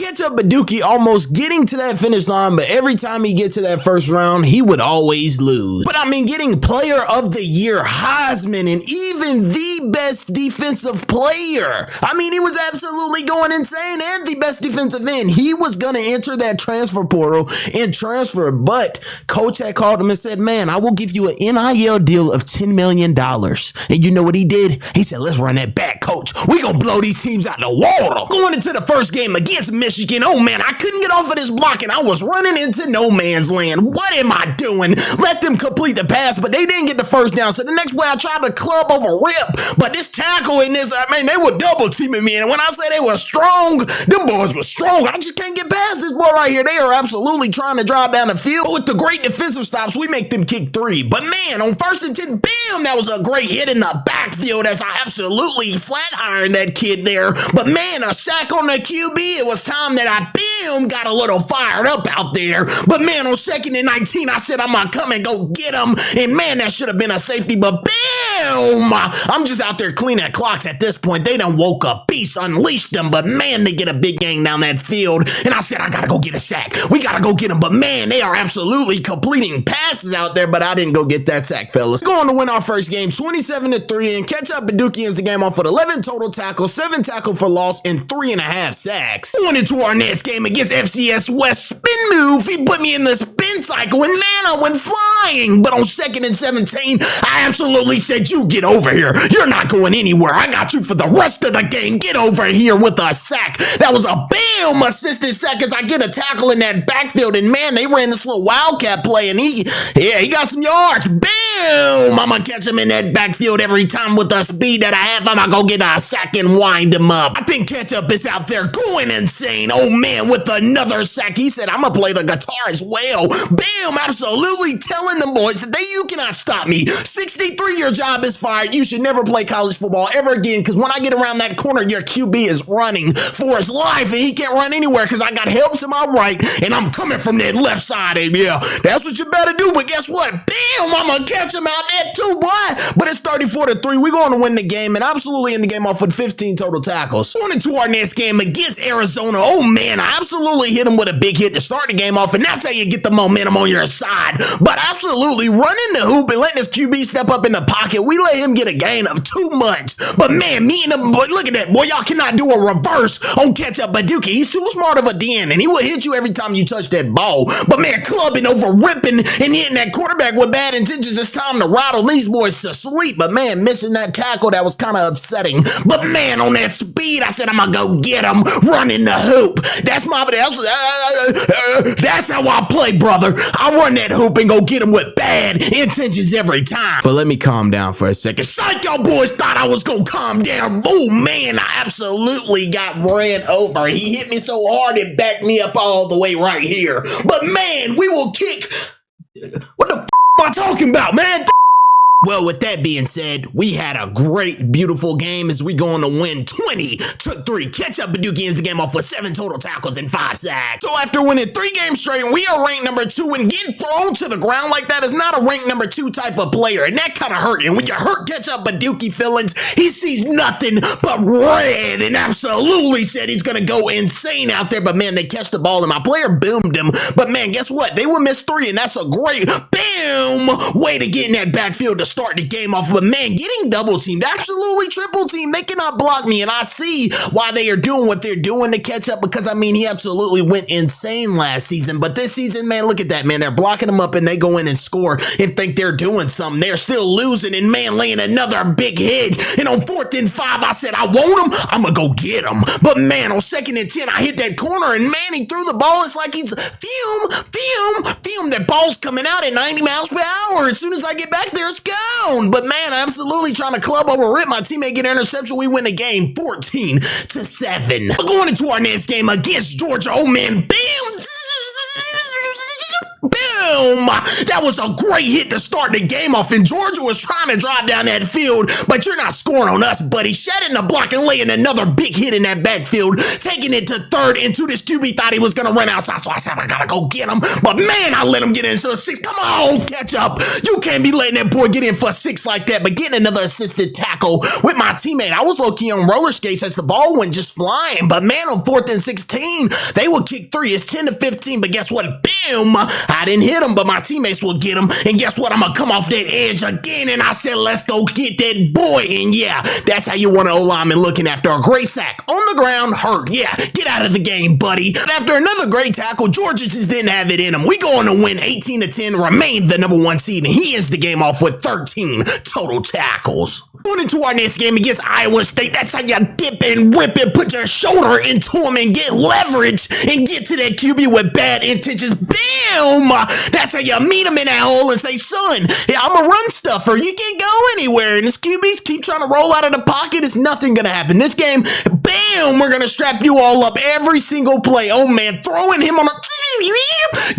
Ketchup Badookie almost getting to that finish line, but every time he gets to that first round, he would always lose. But I mean, getting player of the year, Heisman, and even the best defensive player. I mean, he was absolutely going insane, and the best defensive end. He was going to enter that transfer portal and transfer, but coach had called him and said, man, I will give you an NIL deal of $10 million. And you know what he did? He said, let's run that back, coach. We gonna blow these teams out the water. Going into the first game against Michigan, oh man, I couldn't get off of this block and I was running into no man's land. What am I doing? Let them complete the pass, but they didn't get the first down. So the next play I tried to club over rip, but this tackle in this, I mean, they were double teaming me. And when I say they were strong, them boys were strong. I just can't get past this boy right here. They are absolutely trying to drive down the field. But with the great defensive stops, we make them kick 3. But man, on 1st and 10, bam, that was a great hit in the backfield as I absolutely flat ironed that kid there. But man, a sack on the QB. It was time that I, bam, got a little fired up out there. But man, on 2nd and 19, I said, I'm gonna come and go get him. And man, that should have been a safety, but bam! I'm just out there cleaning clocks at this point. They done woke up, beast, unleashed them, but man, they get a big gang down that field. And I said, I gotta go get a sack. We gotta go get them. But man, they are absolutely completing passes out there, but I didn't go get that sack, fellas. Going to win our first game, 27-3, and Ketchup Badookie ends the game off with 11 total tackles, 7 tackle for loss, and 3.5 sacks. Going into our next game against FCS West, spin move. He put me in the spin cycle, and man, I went flying. But on 2nd and 17, I absolutely said, you get over here. You're not going anywhere. I got you for the rest of the game. Get over here with a sack. That was a bam assisted sack as I get a tackle in that backfield, and man, they ran this little wildcat play, and he got some yards. Bam! I'm gonna catch him in that backfield every time with the speed that I have. I'm gonna go get a sack and wind him up. I think Ketchup is out there going insane. Oh man, with another sack. He said, I'm gonna play the guitar as well. Bam! Absolutely telling them boys that you cannot stop me. 63, your job is fired. You should never play college football ever again, because when I get around that corner, your QB is running for his life, and he can't run anywhere because I got help to my right, and I'm coming from that left side. And yeah, that's what you better do. But guess what? Bam! I'm gonna catch him out there too, boy. But it's 34-3. We're going to win the game, and absolutely in the game off with 15 total tackles. Going into our next game against Arizona. Oh man, I absolutely hit him with a big hit to start the game off, and that's how you get the momentum on your side. But absolutely running the hoop and letting his QB step up in the pocket, we let him get a gain of too much. But man, me and him, boy, look at that, boy, y'all cannot do a reverse on Ketchup Badookie. He's too smart of a DN, and he will hit you every time you touch that ball. But man, clubbing over, ripping, and hitting that quarterback with bad intentions. It's time to rattle these boys to sleep. But man, missing that tackle, that was kind of upsetting. But man, on that speed, I said, I'm gonna go get him, running the hoop. That's how I play, brother. I run that hoop and go get him with bad intentions every time. But let me calm down for a second. Psych, y'all boys thought I was gonna calm down. Oh man, I absolutely got ran over. He hit me so hard it backed me up all the way right here. But man, we will kick. What the am I talking about, man? Well, with that being said, we had a great, beautiful game as we going to win 20-3. Ketchup Badookie ends the game off with 7 total tackles and 5 sacks. So after winning 3 games straight, we are ranked number 2, and getting thrown to the ground like that is not a ranked number 2 type of player, and that kind of hurt. And when you hurt Ketchup Badookie feelings, he sees nothing but red, and absolutely said he's going to go insane out there. But man, they catch the ball, and my player boomed him. But man, guess what? They would miss 3, and that's a great, bam, way to get in that backfield to start the game off. But man, getting double teamed, absolutely triple teamed, they cannot block me, and I see why they are doing what they're doing to catch up, because I mean, he absolutely went insane last season. But this season, man, look at that, man. They're blocking him up and they go in and score and think they're doing something. They're still losing, and man, laying another big hit. And on 4th and 5, I said, I want him, I'm gonna go get him. But man, on 2nd and 10, I hit that corner, and man, he threw the ball. It's like he's fume. That ball's coming out at 90 miles per hour. As soon as I get back there, it's gone. But man, I'm absolutely trying to club over rip my teammate, get an interception. We win the game 14-7. Going into our next game against Georgia. Oh man, bam! Boom! That was a great hit to start the game off, and Georgia was trying to drive down that field, but you're not scoring on us, buddy. Shedding the block and laying another big hit in that backfield, taking it to third, into this QB thought he was going to run outside, so I said, I got to go get him, but man, I let him get into a 6. Come on, catch up. You can't be letting that boy get in for a 6 like that, but getting another assisted tackle with my teammate. I was low-key on roller skates as the ball went just flying, but man, on 4th and 16, they will kick 3. It's 10-15, but guess what? Boom! I didn't hit him, but my teammates will get him, and guess what? I'm going to come off that edge again, and I said, let's go get that boy, and yeah, that's how you want an O-lineman looking after a great sack. On the ground, hurt. Yeah, get out of the game, buddy. But after another great tackle, Georgia just didn't have it in him. We go on to win 18-10, remain the #1 seed, and he ends the game off with 13 total tackles. Going into our next game against Iowa State, that's how you dip and rip it, put your shoulder into him and get leverage and get to that QB with bad intentions. Boom! That's how you meet him in that hole and say, son, yeah, I'm a run stuffer. You can't go anywhere. And this QBs keep trying to roll out of the pocket. It's nothing going to happen. This game, bam, we're going to strap you all up every single play. Oh, man, throwing him on a...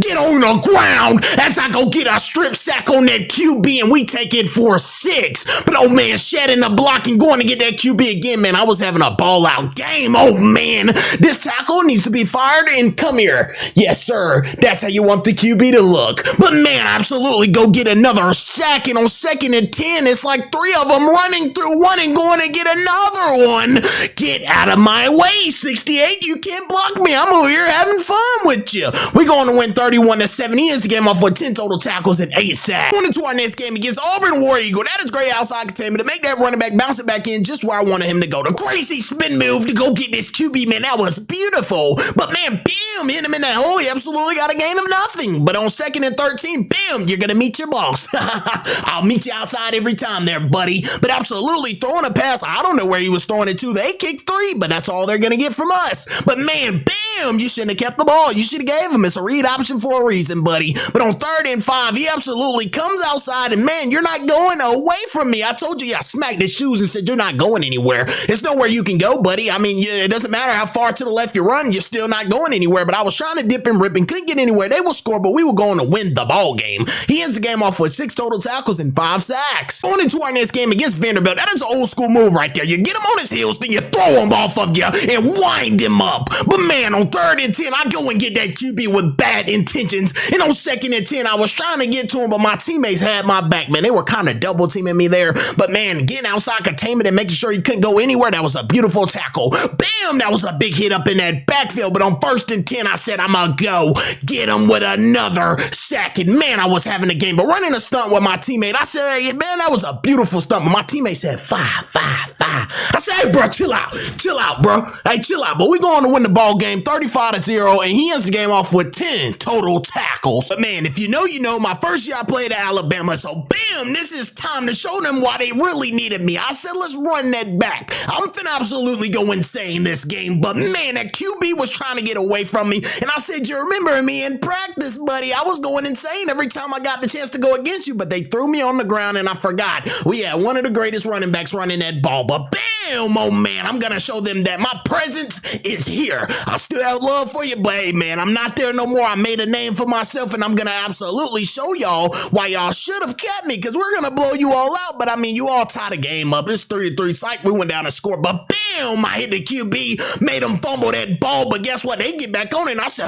Get on the ground as I go get a strip sack on that QB and we take it for 6. But oh man, shedding the block and going to get that QB again, man. I was having a ball out game. Oh man, this tackle needs to be fired and come here. Yes, sir. That's how you want the QB to look. But man, absolutely go get another sack, and on 2nd and 10, it's like 3 of them running through one and going to get another one. Get out of my way, 68. You can't block me. I'm over here having fun with you. We're going to win 31-7. He ends the game off with 10 total tackles and 8 sacks. Going into our next game against Auburn War Eagle. That is great outside containment to make that running back bounce it back in just where I wanted him to go. The crazy spin move to go get this QB, man, that was beautiful. But man, bam, hit him in that hole. He absolutely got a gain of nothing. But on 2nd and 13, bam, you're going to meet your boss. I'll meet you outside every time there, buddy. But absolutely throwing a pass. I don't know where he was throwing it to. They kicked 3, but that's all they're going to get from us. But man, bam, you shouldn't have kept the ball. You should have gave him. It's a read option for a reason, buddy. But on 3rd and 5, he absolutely comes outside, and man, you're not going away from me. I told you, I smacked his shoes and said, you're not going anywhere. There's nowhere you can go, buddy. I mean, it doesn't matter how far to the left you run, you're still not going anywhere. But I was trying to dip and rip and couldn't get anywhere. They will score, but we were going to win the ball game. He ends the game off with 6 total tackles and 5 sacks. Going into our next game against Vanderbilt, that is an old school move right there. You get him on his heels, then you throw him off of you and wind him up. But man, on 3rd and 10, I go and get that QB with bad intentions. And on 2nd and 10, I was trying to get to him, but my teammates had my back, man. They were kind of double teaming me there. But man, getting outside containment and making sure he couldn't go anywhere, that was a beautiful tackle. Bam, that was a big hit up in that backfield. But on 1st and 10, I said, I'm going to go get him with another sack. And man, I was having a game. But running a stunt with my teammate, I said, hey, man, that was a beautiful stunt. But my teammate said, 5. I said, hey, bro, chill out, bro. Hey, chill out. But we're going to win the ball game 35-0, and he ends the game off with 10 total tackles. But man, if you know, you know, my first year I played at Alabama, so bam, this is time to show them why they really needed me. I said, let's run that back. I'm finna absolutely go insane this game, but man, that QB was trying to get away from me, and I said, you remember me in practice, buddy. I was going insane every time I got the chance to go against you, but they threw me on the ground, and I forgot. We had one of the greatest running backs running that ball, but bam, oh man, I'm gonna show them that my presence is here. I still have love for you, but hey, man, I'm not there no more. I made a name for myself, and I'm gonna absolutely show y'all why y'all should have kept me, because we're gonna blow you all out. But I mean, you all tie the game up. It's 3-3. Psych, we went down and scored, but bam, I hit the QB, made him fumble that ball. But guess what? They get back on it, and I said,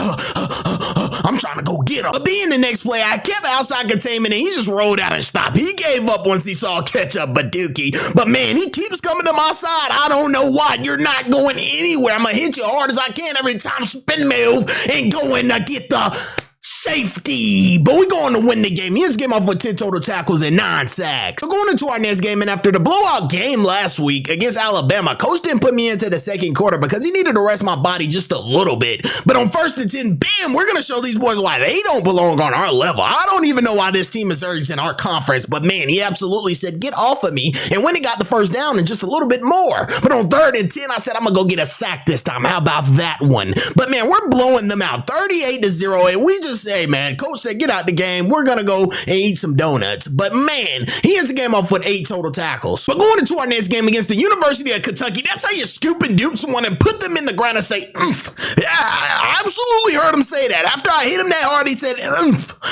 I'm trying to go get him. But being the next play, I kept outside containment, and he just rolled out and stopped. He gave up once he saw Ketchup Badookie. But man, he keeps coming to my side. I don't know why. You're not going anywhere. I'm gonna hit you hard as I can every time, spin move, and go in to get the safety. But we're going to win the game. He ends the game off with 10 total tackles and 9 sacks. So going into our next game, and after the blowout game last week against Alabama, coach didn't put me into the 2nd quarter because he needed to rest my body just a little bit. But on 1st and 10, bam, we're going to show these boys why they don't belong on our level. I don't even know why this team is urged in our conference, but man, he absolutely said, get off of me. And when he got the 1st down and just a little bit more. But on 3rd and 10, I said, I'm going to go get a sack this time. How about that one? But man, we're blowing them out 38-0, and we just say, hey man, coach said get out the game. We're gonna go and eat some donuts. But man, he ends the game off with 8 total tackles. But going into our next game against the University of Kentucky, that's how you scoop and dupe someone and put them in the ground and say, yeah, I'm absolutely heard him say that. After I hit him that hard, he said,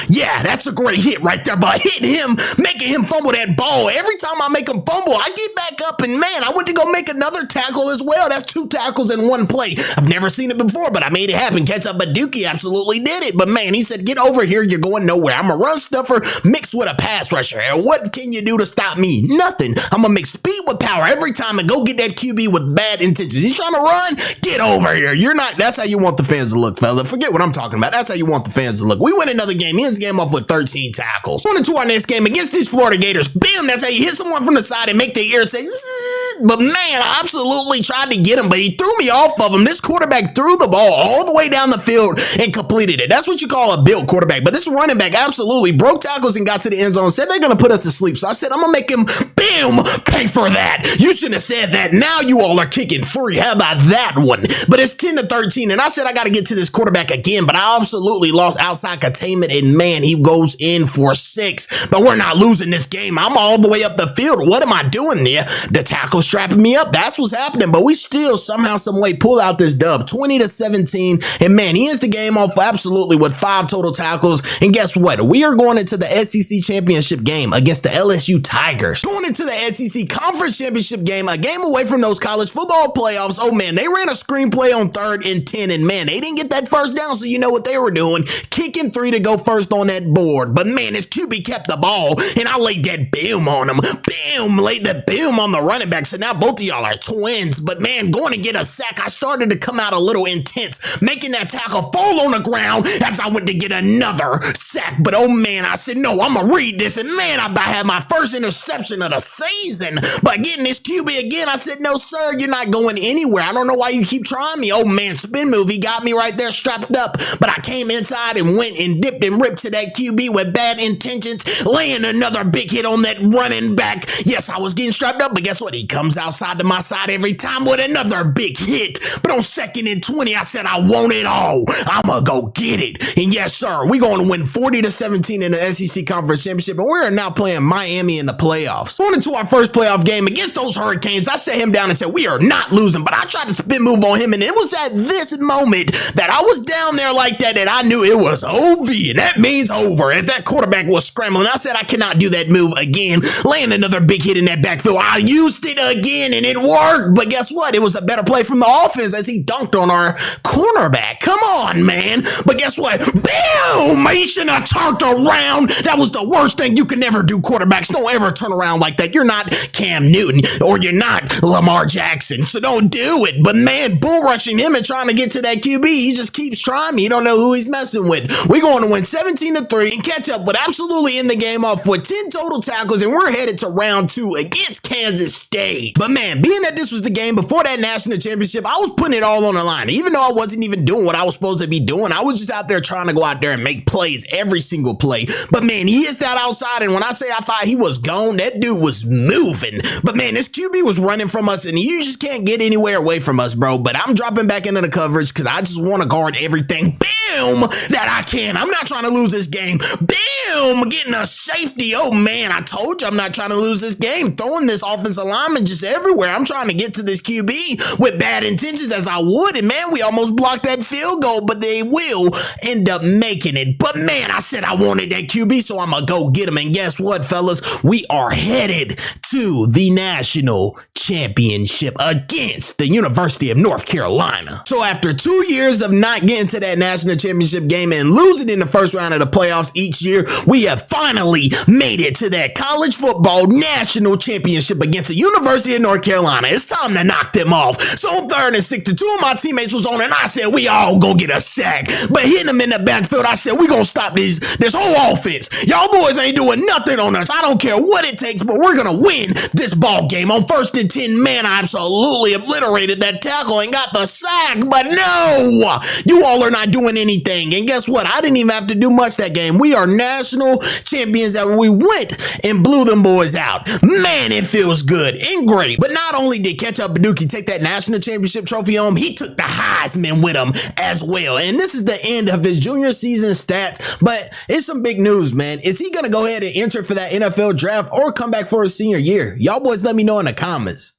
yeah, that's a great hit right there. But hitting him, making him fumble that ball. Every time I make him fumble, I get back up and man, I went to go make another tackle as well. That's 2 tackles in one play. I've never seen it before, but I made it happen. Ketchup Badookie absolutely did it. But man, he said, get over here. You're going nowhere. I'm a run stuffer mixed with a pass rusher. And what can you do to stop me? Nothing. I'm gonna mix speed with power every time and go get that QB with bad intentions. He's trying to run? Get over here. You're not. That's how you want the fans to look, fella. Forget what I'm talking about. That's how you want the fans to look. We win another game. He ends the game off with 13 tackles. On into our next game against these Florida Gators. Bam! That's how you hit someone from the side and make their ear say, zzz. But man, I absolutely tried to get him, but he threw me off of him. This quarterback threw the ball all the way down the field and completed it. That's what you call a built quarterback. But this running back absolutely broke tackles and got to the end zone. Said they're going to put us to sleep. So I said, I'm going to make him, bam, pay for that. You shouldn't have said that. Now you all are kicking free. How about that one? But it's 10-13. And I said, I got to get to this quarterback again. But I absolutely lost outside containment. And man, he goes in for 6. But we're not losing this game. I'm all the way up the field. What am I doing there? The tackle strapping me up. That's what's happening. But we still somehow, some way pull out this dub. 20-17. And man, he ends the game off absolutely with 5 total tackles. And guess what? We are going into the SEC championship game against the LSU Tigers. Going into the SEC conference championship game, a game away from those college football playoffs. Oh man, they ran a screenplay on 3rd and 10. And man, they didn't get that first down. So you know what they were doing. Kicking 3 to go first on that board. But man, his QB kept the ball. And I laid that boom on him. Boom, laid the boom on the running back. So now both of y'all are twins. But man, going to get a sack, I started to come out a little intense, making that tackle fall on the ground as I went to get another sack. But oh man, I said, no, I'm going to read this. And man, I had my first interception of the season. But getting this QB again, I said, no, sir, you're not going anywhere. I don't know why you keep trying me. Oh man, spin move. He got me right there strapped up. But I came inside and went and dipped and ripped to that QB with bad intentions, laying another big hit on that running back. Yes, I was getting strapped up, but guess what? He comes outside to my side every time with another big hit. But on 2nd and 20, I said, I want it all. I'm going to go get it. And yes, sir, we're going to win 40-17 in the SEC Conference Championship, and we're now playing Miami in the playoffs. Going into our first playoff game against those Hurricanes, I sat him down and said, we are not losing, but I tried to spin move on him, and it was at this moment that I was down there like that I knew it was OV, and that means over, as that quarterback was scrambling. I said, I cannot do that move again, laying another big hit in that backfield. I used it again, and it worked, but guess what? It was a better play from the offense as he dunked on our cornerback. Come on, man. But guess what? Boom! He shouldn't have turned around. That was the worst thing you can never do, quarterbacks. Don't ever turn around like that. You're not Cam Newton, or you're not Lamar Jackson, so don't do it. But man, bull rushing him and trying to get to that QB, he just keeps trying me. You don't know who he's messing with. We're going to win 17-3 and catch up, but absolutely in the game off with 10 total tackles, and we're headed to round 2 against Kansas State. But man, being that this was the game before that national championship, I was putting it all on the line. Even though I wasn't even doing what I was supposed to be doing, I was just out there trying to go out there and make plays every single play. But man, he is that outside, and when I say I thought he was gone, that dude was moving. But man, this QB was running from us, and you just can't get anywhere away from us, bro. But I'm dropping back into the coverage because I just want to guard everything, boom, that I can. I'm not trying to lose this game. Boom, getting a safety. Oh man, I told you I'm not trying to lose this game. Throwing this offensive lineman just everywhere. I'm trying to get to this QB with bad intentions as I would, and man, we almost blocked that field goal, but they will end up making it. But man, I said I wanted that QB, so I'm gonna go get him. And guess what, fellas? We are headed to the national championship against the University of North Carolina. So after 2 years of not getting to that national championship game and losing in the first round of the playoffs each year, we have finally made it to that college football national championship against the University of North Carolina. It's time to knock them off. So on 3rd and 6, 2 of my teammates was on, and I said, we all gonna get a sack. But hitting them in the backfield, I said, we gonna stop this whole offense. Y'all boys ain't doing nothing on us. I don't care what it takes, but we're gonna win this ball game. On 1st and 10, man, I absolutely obliterated that tackle and got the sack. But no, you all are not doing anything. And guess what? I didn't even have to do much that game. We are national champions that we went and blew them boys out. Man, it feels good and great. But not only did Ketchup Badookie take that national championship trophy home, he took the Heisman with him as well. And this is the end of his junior season stats, but it's some big news, man. Is he going to go ahead and enter for that NFL draft or come back for his senior year? Y'all boys let me know in the comments.